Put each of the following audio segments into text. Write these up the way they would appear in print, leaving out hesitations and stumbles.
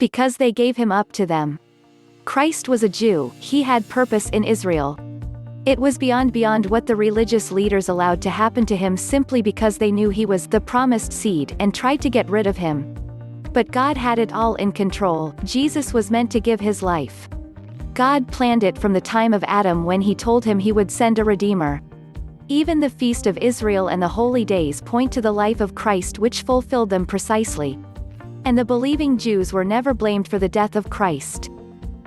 Because they gave him up to them. Christ was a Jew, he had purpose in Israel. It was beyond what the religious leaders allowed to happen to him simply because they knew he was the promised seed and tried to get rid of him. But God had it all in control. Jesus was meant to give his life. God planned it from the time of Adam when he told him he would send a Redeemer. Even the Feast of Israel and the holy days point to the life of Christ, which fulfilled them precisely. And the believing Jews were never blamed for the death of Christ.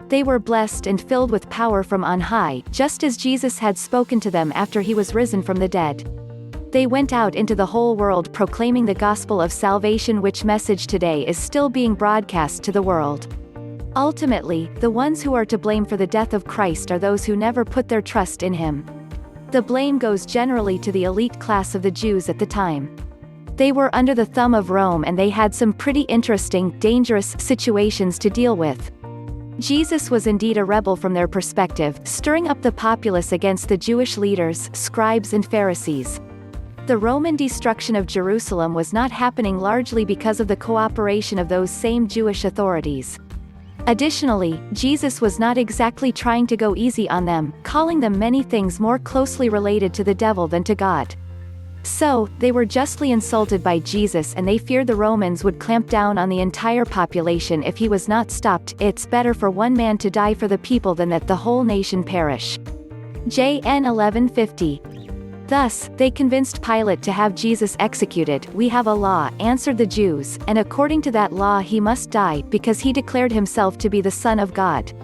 They were blessed and filled with power from on high, just as Jesus had spoken to them after he was risen from the dead. They went out into the whole world proclaiming the gospel of salvation, which message today is still being broadcast to the world. Ultimately, the ones who are to blame for the death of Christ are those who never put their trust in him. The blame goes generally to the elite class of the Jews at the time. They were under the thumb of Rome and they had some pretty interesting, dangerous situations to deal with. Jesus was indeed a rebel from their perspective, stirring up the populace against the Jewish leaders, scribes and Pharisees. The Roman destruction of Jerusalem was not happening largely because of the cooperation of those same Jewish authorities. Additionally, Jesus was not exactly trying to go easy on them, calling them many things more closely related to the devil than to God. So, they were justly insulted by Jesus and they feared the Romans would clamp down on the entire population if he was not stopped. It's better for one man to die for the people than that the whole nation perish. JN 1150. Thus, they convinced Pilate to have Jesus executed. We have a law, answered the Jews, and according to that law he must die, because he declared himself to be the Son of God.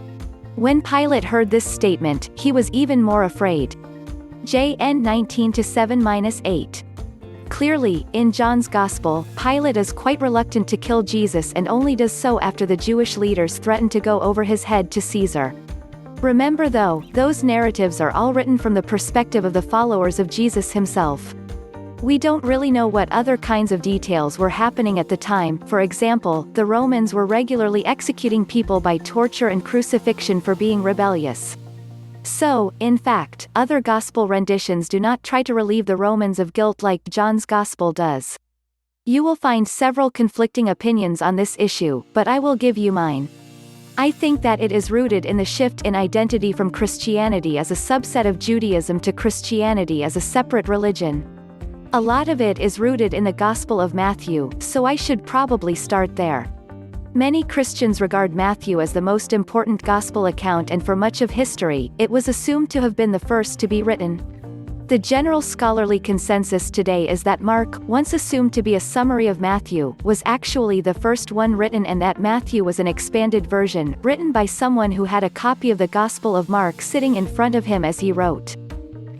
When Pilate heard this statement, he was even more afraid. JN 19-7-8. Clearly, in John's Gospel, Pilate is quite reluctant to kill Jesus and only does so after the Jewish leaders threaten to go over his head to Caesar. Remember though, those narratives are all written from the perspective of the followers of Jesus himself. We don't really know what other kinds of details were happening at the time. For example, the Romans were regularly executing people by torture and crucifixion for being rebellious. So, in fact, other gospel renditions do not try to relieve the Romans of guilt like John's Gospel does. You will find several conflicting opinions on this issue, but I will give you mine. I think that it is rooted in the shift in identity from Christianity as a subset of Judaism to Christianity as a separate religion. A lot of it is rooted in the Gospel of Matthew, so I should probably start there. Many Christians regard Matthew as the most important gospel account, and for much of history, it was assumed to have been the first to be written. The general scholarly consensus today is that Mark, once assumed to be a summary of Matthew, was actually the first one written, and that Matthew was an expanded version, written by someone who had a copy of the Gospel of Mark sitting in front of him as he wrote.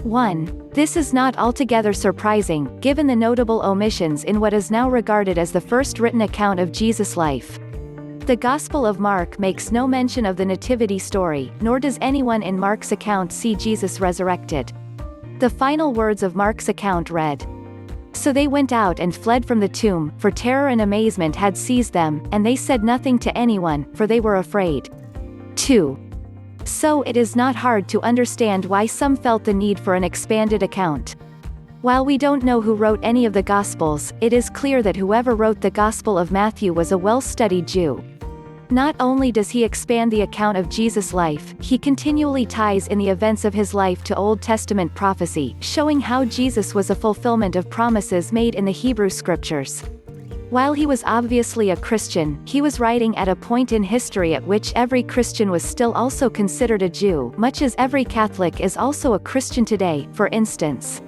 1. This is not altogether surprising, given the notable omissions in what is now regarded as the first written account of Jesus' life. The Gospel of Mark makes no mention of the nativity story, nor does anyone in Mark's account see Jesus resurrected. The final words of Mark's account read, "So they went out and fled from the tomb, for terror and amazement had seized them, and they said nothing to anyone, for they were afraid." 2. So it is not hard to understand why some felt the need for an expanded account. While we don't know who wrote any of the Gospels, it is clear that whoever wrote the Gospel of Matthew was a well-studied Jew. Not only does he expand the account of Jesus' life, he continually ties in the events of his life to Old Testament prophecy, showing how Jesus was a fulfillment of promises made in the Hebrew Scriptures. While he was obviously a Christian, he was writing at a point in history at which every Christian was still also considered a Jew, much as every Catholic is also a Christian today, for instance.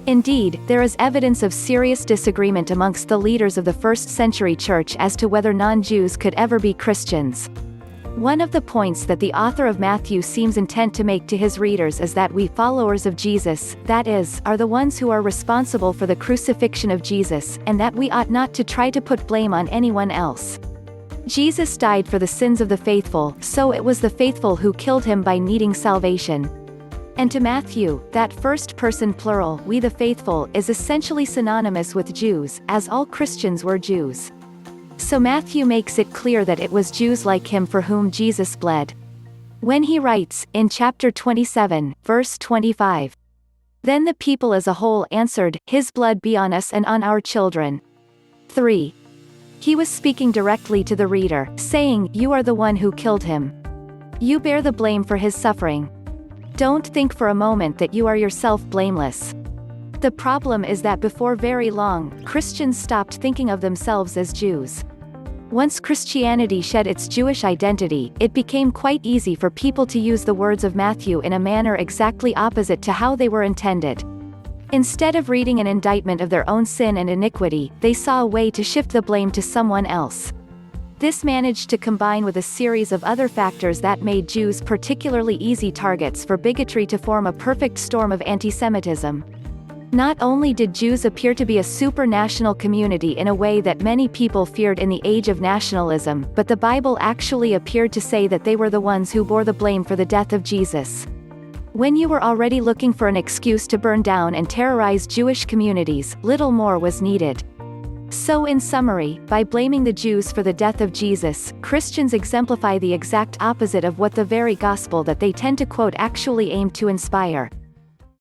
Indeed, there is evidence of serious disagreement amongst the leaders of the first-century church as to whether non-Jews could ever be Christians. One of the points that the author of Matthew seems intent to make to his readers is that we followers of Jesus, that is, are the ones who are responsible for the crucifixion of Jesus, and that we ought not to try to put blame on anyone else. Jesus died for the sins of the faithful, so it was the faithful who killed him by needing salvation. And to Matthew, that first-person plural, we the faithful, is essentially synonymous with Jews, as all Christians were Jews. So Matthew makes it clear that it was Jews like him for whom Jesus bled. When he writes, in chapter 27, verse 25, "Then the people as a whole answered, His blood be on us and on our children." 3. He was speaking directly to the reader, saying, "You are the one who killed him. You bear the blame for his suffering. Don't think for a moment that you are yourself blameless." The problem is that before very long, Christians stopped thinking of themselves as Jews. Once Christianity shed its Jewish identity, it became quite easy for people to use the words of Matthew in a manner exactly opposite to how they were intended. Instead of reading an indictment of their own sin and iniquity, they saw a way to shift the blame to someone else. This managed to combine with a series of other factors that made Jews particularly easy targets for bigotry to form a perfect storm of antisemitism. Not only did Jews appear to be a supranational community in a way that many people feared in the age of nationalism, but the Bible actually appeared to say that they were the ones who bore the blame for the death of Jesus. When you were already looking for an excuse to burn down and terrorize Jewish communities, little more was needed. So in summary, by blaming the Jews for the death of Jesus, Christians exemplify the exact opposite of what the very gospel that they tend to quote actually aimed to inspire.